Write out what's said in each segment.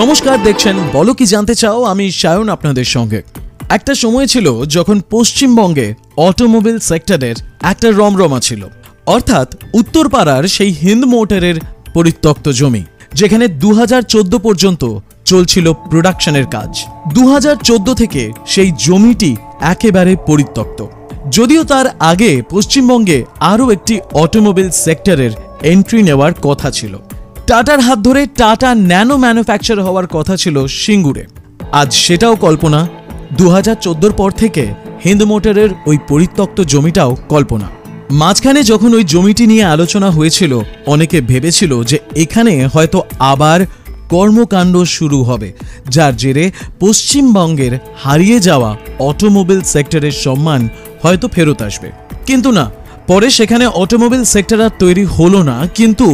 নমস্কার, দেখছেন বলো কি জানতে চাও। আমি সায়ন আপনাদের সঙ্গে। একটা সময় ছিল যখন পশ্চিমবঙ্গে অটোমোবাইল সেক্টরের একটা রমরমা ছিল, অর্থাৎ উত্তরপাড়ার সেই হিন্দ মোটরের পরিত্যক্ত জমি, যেখানে 2014 পর্যন্ত চলছিল প্রোডাকশনের কাজ। 2014 থেকে সেই জমিটি একেবারে পরিত্যক্ত। যদিও তার আগে পশ্চিমবঙ্গে আরও একটি অটোমোবাইল সেক্টরের এন্ট্রি নেওয়ার কথা ছিল। টাটার হাত ধরে টাটা ন্যানো ম্যানুফ্যাকচার হওয়ার কথা ছিল সিঙ্গুরে। আজ সেটাও কল্পনা। 2014 পর থেকে হিন্দ মোটরের ওই পরিত্যক্ত জমিটাও কল্পনা। মাঝখানে যখন ওই জমিটি নিয়ে আলোচনা হয়েছিল, অনেকে ভেবেছিল যে এখানে হয়তো আবার কর্মকাণ্ড শুরু হবে, যার জেরে পশ্চিমবঙ্গের হারিয়ে যাওয়া অটোমোবাইল সেক্টরের সম্মান হয়তো ফেরত আসবে। কিন্তু না, পরে সেখানে অটোমোবাইল সেক্টর আর তৈরি হলো না, কিন্তু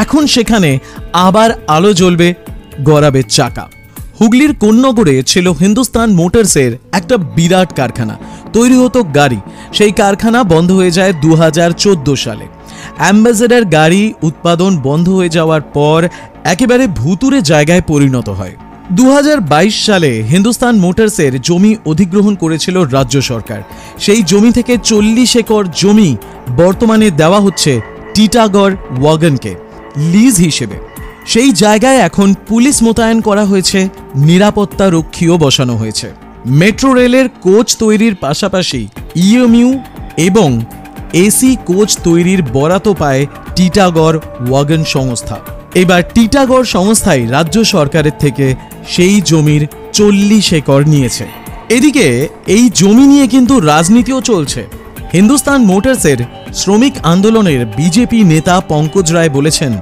এখন সেখানে আবার আলো জ্বলবে, গড়াবে চাকা। হুগলির কোন্নগরে ছিল হিন্দুস্তান মোটরসের একটা বিরাট কারখানা, তৈরি হতো গাড়ি। সেই কারখানা বন্ধ হয়ে যায় 2014 সালে। অ্যাম্বাসেডর গাড়ি উৎপাদন বন্ধ হয়ে যাওয়ার পর একেবারে ভুতুরে জায়গায় পরিণত হয়। 2022 সালে হিন্দুস্তান মোটরসের জমি অধিগ্রহণ করেছিল রাজ্য সরকার। সেই জমি থেকে 40 একর জমি বর্তমানে দেওয়া হচ্ছে টিটাগড় ওয়াগনকে লিজ হিসেবে। সেই জায়গায় এখন পুলিশ মোতায়েন করা হয়েছে, নিরাপত্তা রক্ষীও বসানো হয়েছে। মেট্রো রেলের কোচ তৈরির পাশাপাশি ইএমইউ এবং এসি কোচ তৈরির বরাত পায় টিটাগড় ওয়াগন সংস্থা। এবার টিটাগড় সংস্থাই রাজ্য সরকারের থেকে সেই জমির 40 একর নিয়েছে। এদিকে এই জমি নিয়ে কিন্তু রাজনীতিও চলছে। হিন্দুস্তান মোটরসের শ্রমিক আন্দোলনের বিজেপি নেতা পঙ্কজ রায় বলেছেন,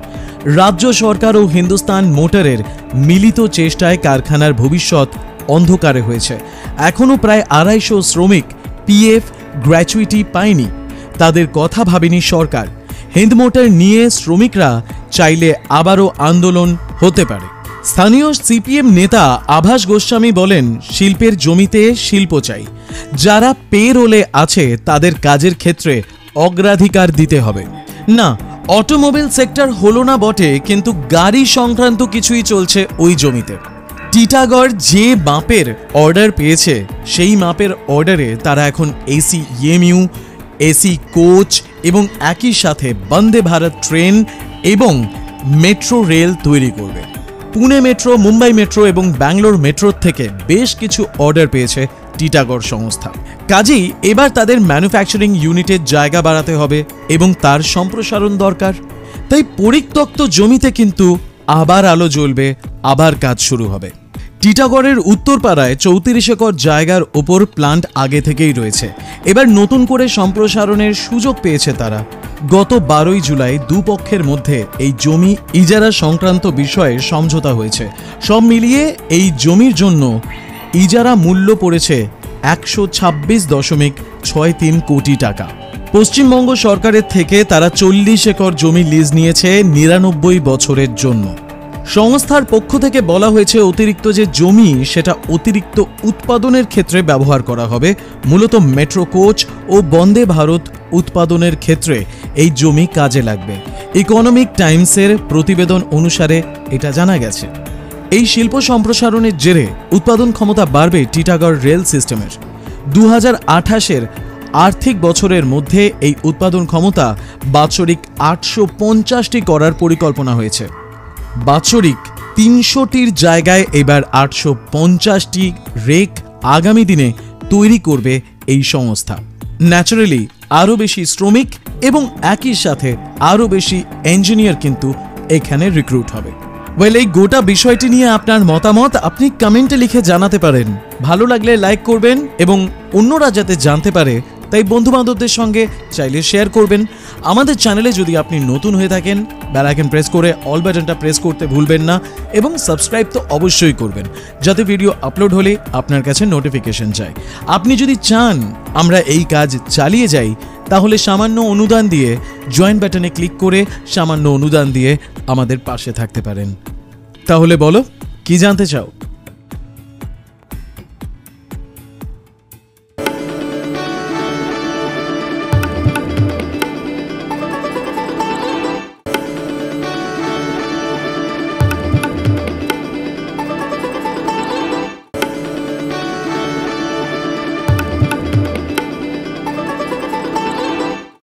রাজ্য সরকার ও হিন্দুস্তান মোটরের মিলিত চেষ্টায় কারখানার ভবিষ্যৎ অন্ধকারে হয়েছে। এখনও প্রায় 250 শ্রমিক পিএফ গ্র্যাচুইটি পায়নি। তাদের কথা ভাবেনি সরকার। হিন্দ মোটর নিয়ে শ্রমিকরা চাইলে আবারও আন্দোলন হতে পারে। স্থানীয় সিপিএম নেতা আভাস গোস্বামী বলেন, শিল্পের জমিতে শিল্প চাই। যারা পে রোলে আছে তাদের কাজের ক্ষেত্রে অগ্রাধিকার দিতে হবে। না, অটোমোবাইল সেক্টর হলো না বটে, কিন্তু গাড়ি সংক্রান্ত কিছুই চলছে ওই জমিতে। টিটাগড় যে মাপের অর্ডার পেয়েছে, সেই মাপের অর্ডারে তারা এখন এসি ইএমইউ, এসি কোচ এবং একই সাথে বন্দে ভারত ট্রেন এবং মেট্রো রেল তৈরি করবে। পুনে মেট্রো, মুম্বাই মেট্রো এবং ব্যাঙ্গালোর মেট্রোর থেকে বেশ কিছু অর্ডার পেয়েছে টিটাগড় সংস্থা। কাজেই এবার তাদের ম্যানুফ্যাকচারিং ইউনিটের জায়গা বাড়াতে হবে এবং তার সম্প্রসারণ দরকার। তাই পরিত্যক্ত জমিতে কিন্তু আবার আলো জ্বলবে, আবার কাজ শুরু হবে। টিটাগড়ের উত্তরপাড়ায় 34 একর জায়গার ওপর প্লান্ট আগে থেকেই রয়েছে। এবার নতুন করে সম্প্রসারণের সুযোগ পেয়েছে তারা। গত 12 জুলাই দুপক্ষের মধ্যে এই জমি ইজারা সংক্রান্ত বিষয়ে সমঝোতা হয়েছে। সব মিলিয়ে এই জমির জন্য ইজারা মূল্য পড়েছে 126.63 কোটি টাকা। পশ্চিমবঙ্গ সরকারের থেকে তারা 40 একর জমি লিজ নিয়েছে 99 বছরের জন্য। সংস্থার পক্ষ থেকে বলা হয়েছে, অতিরিক্ত যে জমি সেটা অতিরিক্ত উৎপাদনের ক্ষেত্রে ব্যবহার করা হবে। মূলত মেট্রো কোচ ও বন্দে ভারত উৎপাদনের ক্ষেত্রে এই জমি কাজে লাগবে। ইকোনমিক টাইমসের প্রতিবেদন অনুসারে এটা জানা গেছে। এই শিল্প সম্প্রসারণের জেরে উৎপাদন ক্ষমতা বাড়বে টিটাগড় রেল সিস্টেমের। 2028-এর আর্থিক বছরের মধ্যে এই উৎপাদন ক্ষমতা বাৎসরিক 850টি করার পরিকল্পনা হয়েছে। বাৎসরিক 300টির জায়গায় এবার 850টি রেক আগামী দিনে তৈরি করবে এই সংস্থা। ন্যাচারালি আরও বেশি শ্রমিক এবং একই সাথে আরও বেশি ইঞ্জিনিয়ার কিন্তু এখানে রিক্রুট হবে। এই গোটা বিষয়টি নিয়ে আপনার মতামত আপনি কমেন্টে লিখে জানাতে পারেন। ভালো লাগলে লাইক করবেন এবং অন্যরা যাতে জানতে পারে তাই বন্ধুবান্ধবদের সঙ্গে চাইলে শেয়ার করবেন। আমাদের চ্যানেলে যদি আপনি নতুন হয়ে থাকেন, বেল আইকন প্রেস করে অল বাটনটা প্রেস করতে ভুলবেন না এবং সাবস্ক্রাইব তো অবশ্যই করবেন, যাতে ভিডিও আপলোড হলে আপনার কাছে নোটিফিকেশন যায়। আপনি যদি চান আমরা এই কাজ চালিয়ে যাই, তাহলে সামান্য অনুদান দিয়ে জয়েন বাটনে ক্লিক করে সামান্য অনুদান দিয়ে আমাদের পাশে থাকতে পারেন। তাহলে বলো কি জানতে চাও।